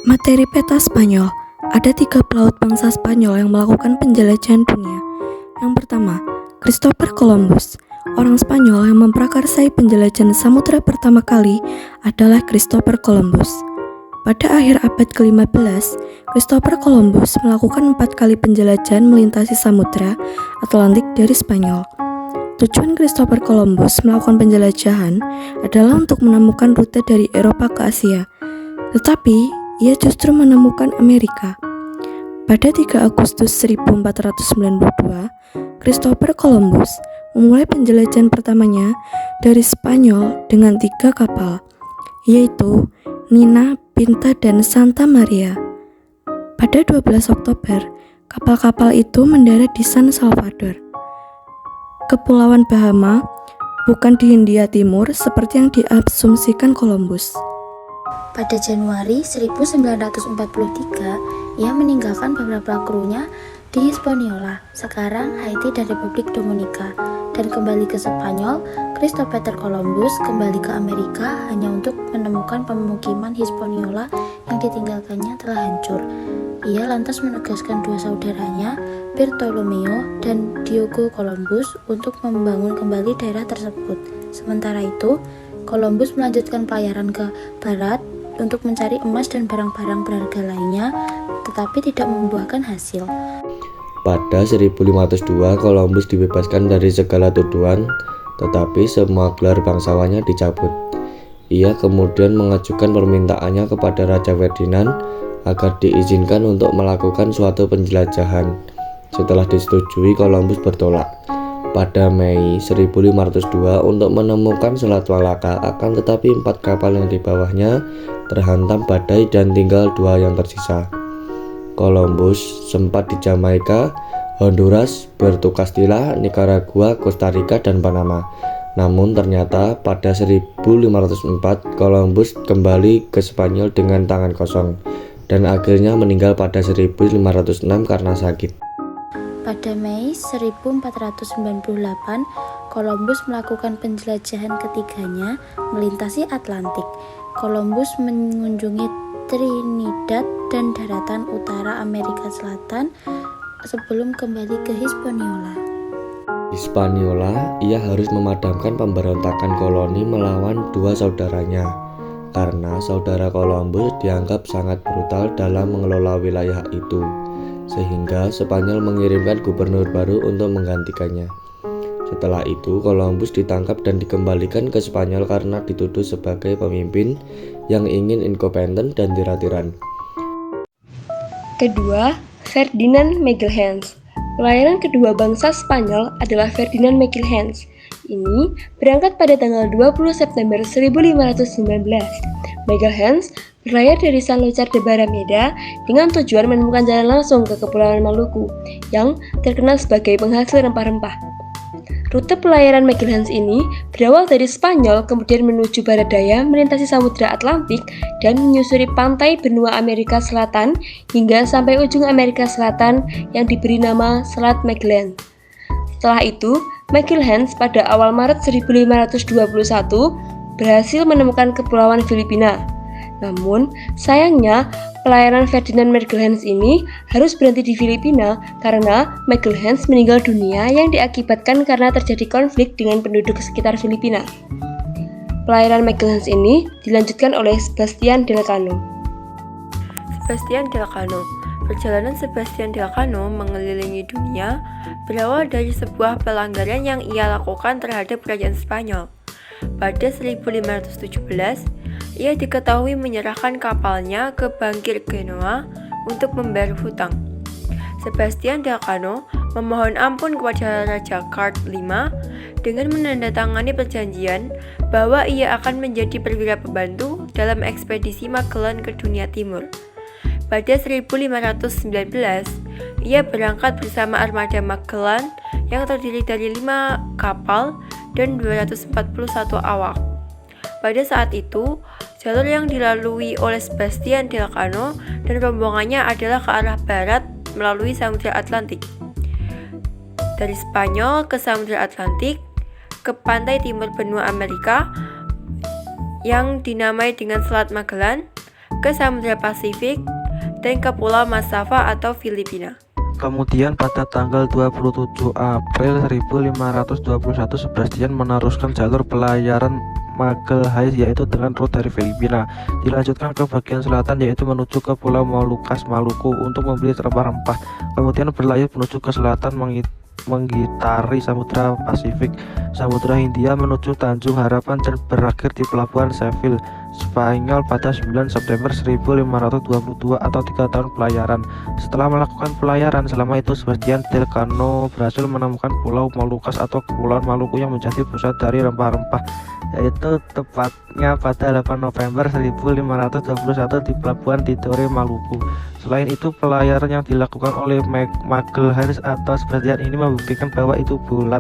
Materi peta Spanyol. Ada 3 pelaut bangsa Spanyol yang melakukan penjelajahan dunia. Yang pertama, Christopher Columbus. Orang Spanyol yang memprakarsai penjelajahan samudra pertama kali adalah Christopher Columbus. Pada akhir abad ke-15, Christopher Columbus melakukan 4 kali penjelajahan melintasi samudra Atlantik dari Spanyol. Tujuan Christopher Columbus melakukan penjelajahan adalah untuk menemukan rute dari Eropa ke Asia. Tetapi ia justru menemukan Amerika. Pada 3 Agustus 1492, Christopher Columbus memulai penjelajahan pertamanya dari Spanyol dengan 3 kapal, yaitu Nina, Pinta, dan Santa Maria. Pada 12 Oktober, kapal-kapal itu mendarat di San Salvador, Kepulauan Bahama, bukan di Hindia Timur seperti yang diasumsikan Columbus. Pada Januari 1943, ia meninggalkan beberapa krunya di Hispaniola, sekarang Haiti dan Republik Dominika, dan kembali ke Spanyol. Christopher Columbus kembali ke Amerika hanya untuk menemukan pemukiman Hispaniola yang ditinggalkannya telah hancur. Ia lantas menugaskan 2 saudaranya, Bartolomeo dan Diego Columbus, untuk membangun kembali daerah tersebut. Sementara itu, Columbus melanjutkan pelayaran ke barat untuk mencari emas dan barang-barang berharga lainnya, tetapi tidak membuahkan hasil. Pada 1502, Columbus dibebaskan dari segala tuduhan, tetapi semua gelar bangsawannya dicabut. Ia kemudian mengajukan permintaannya kepada Raja Ferdinand agar diizinkan untuk melakukan suatu penjelajahan. Setelah disetujui, Columbus bertolak pada Mei 1502 untuk menemukan Selat Malaka, akan tetapi 4 kapal yang di bawahnya terhantam badai dan tinggal 2 yang tersisa. Columbus sempat di Jamaika, Honduras, Puerto Castilla, Nicaragua, Costa Rica, dan Panama. Namun ternyata pada 1504 Columbus kembali ke Spanyol dengan tangan kosong dan akhirnya meninggal pada 1506 karena sakit. Pada Mei 1498, Columbus melakukan penjelajahan ketiganya melintasi Atlantik. Columbus mengunjungi Trinidad dan daratan utara Amerika Selatan sebelum kembali ke Hispaniola. Hispaniola, ia harus memadamkan pemberontakan koloni melawan 2 saudaranya, karena saudara Columbus dianggap sangat brutal dalam mengelola wilayah itu, sehingga Spanyol mengirimkan gubernur baru untuk menggantikannya. Setelah itu, Columbus ditangkap dan dikembalikan ke Spanyol karena dituduh sebagai pemimpin yang ingin independen dan tiraniran. Kedua, Ferdinand Magelhaens. Pelayaran kedua bangsa Spanyol adalah Ferdinand Magelhaens. Ini berangkat pada tanggal 20 September 1519. Magelhaens berlayar dari San Lucar de Barrameda dengan tujuan menemukan jalan langsung ke Kepulauan Maluku yang terkenal sebagai penghasil rempah-rempah. Rute pelayaran Magelhaens ini berawal dari Spanyol, kemudian menuju barat daya, melintasi Samudra Atlantik, dan menyusuri pantai benua Amerika Selatan hingga sampai ujung Amerika Selatan yang diberi nama Selat Magellan. Setelah itu, Magelhaens pada awal Maret 1521 berhasil menemukan Kepulauan Filipina. Namun, sayangnya, pelayaran Ferdinand Magelhaens ini harus berhenti di Filipina karena Magelhaens meninggal dunia yang diakibatkan karena terjadi konflik dengan penduduk sekitar Filipina. Pelayaran Magelhaens ini dilanjutkan oleh Sebastian Elcano. Sebastian Elcano. Perjalanan Sebastian Elcano mengelilingi dunia berawal dari sebuah pelanggaran yang ia lakukan terhadap kerajaan Spanyol. Pada 1517, ia diketahui menyerahkan kapalnya ke bankir Genoa untuk membayar hutang. Sebastian Elcano memohon ampun kepada Raja Karl V dengan menandatangani perjanjian bahwa ia akan menjadi perwira pembantu dalam ekspedisi Magellan ke dunia timur. Pada 1519, ia berangkat bersama armada Magellan yang terdiri dari 5 kapal dan 241 awak. Pada saat itu, jalur yang dilalui oleh Sebastian Elcano dan rombongannya adalah ke arah barat melalui Samudra Atlantik. Dari Spanyol ke Samudra Atlantik, ke pantai timur benua Amerika yang dinamai dengan Selat Magellan, ke Samudra Pasifik, dan ke Pulau Masava atau Filipina. Kemudian pada tanggal 27 April 1521 Sebastian meneruskan jalur pelayaran Magalhães yaitu dengan rute dari Filipina. Dilanjutkan ke bagian selatan yaitu menuju ke Pulau Molucas, Maluku untuk membeli rempah-rempah. Kemudian berlayar menuju ke selatan menggitari Samudra Pasifik, Samudra Hindia menuju Tanjung Harapan dan berakhir di Pelabuhan Seville, Spanyol pada 9 September 1522 atau 3 tahun pelayaran. Setelah melakukan pelayaran selama itu, Sebastian Elcano berhasil menemukan Pulau Molucas atau Kepulauan Maluku yang menjadi pusat dari rempah-rempah, yaitu tepatnya pada 8 November 1521 di Pelabuhan Tidore, Maluku. Selain itu, pelayaran yang dilakukan oleh Magalhães atau Sebastian ini membuktikan bahwa itu bulat.